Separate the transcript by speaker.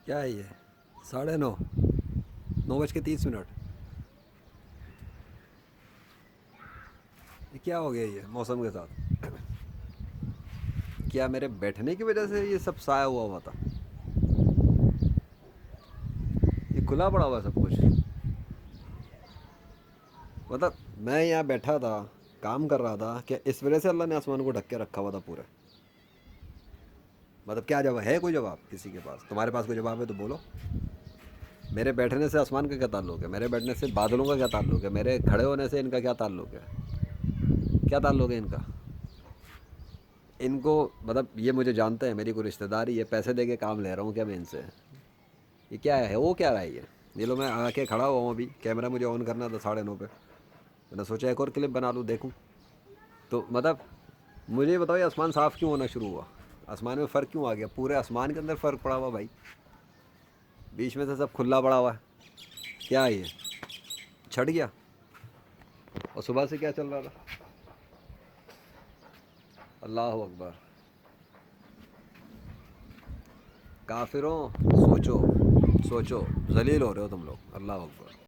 Speaker 1: کیا ہے یہ؟ 9:30، 9:30۔ یہ کیا ہو گیا یہ موسم کے ساتھ؟ کیا میرے بیٹھنے کی وجہ سے یہ سب سایہ ہوا ہوا تھا؟ یہ کھلا پڑا ہوا ہے سب کچھ؟ مطلب میں یہاں بیٹھا تھا، کام کر رہا تھا، کہ اس وجہ سے اللہ نے آسمان کو ڈھک کے رکھا ہوا تھا پورے؟ مطلب کیا جواب ہے؟ کوئی جواب کسی کے پاس؟ تمہارے پاس کوئی جواب ہے تو بولو۔ میرے بیٹھنے سے آسمان کا کیا تعلق ہے؟ میرے بیٹھنے سے بادلوں کا کیا تعلق ہے؟ میرے کھڑے ہونے سے ان کا کیا تعلق ہے؟ کیا تعلق ہے ان کا؟ ان کو مطلب یہ مجھے جانتے ہیں، میری کوئی رشتہ داری، یہ پیسے دے کے کام لے رہا ہوں کیا میں ان سے؟ یہ کیا ہے؟ وہ کیا رہا ہے یہ لو، میں آ کے کھڑا ہوا ہوں ابھی، کیمرہ مجھے آن کرنا تھا 9:30 پہ، میں نے سوچا ایک اور کلپ بنا لوں دیکھوں۔ تو مطلب مجھے یہ بتاؤ، یہ آسمان صاف کیوں ہونا شروع ہوا؟ آسمان میں فرق کیوں آ گیا؟ پورے آسمان کے اندر فرق پڑا ہوا بھائی، بیچ میں سے سب کھلا پڑا ہوا ہے، کیا ہے یہ؟ چھٹ گیا؟ اور صبح سے کیا چل رہا تھا؟ اللہ اکبر! کافروں، سوچو، سوچو، ذلیل ہو رہے ہو تم لوگ، اللہ اکبر!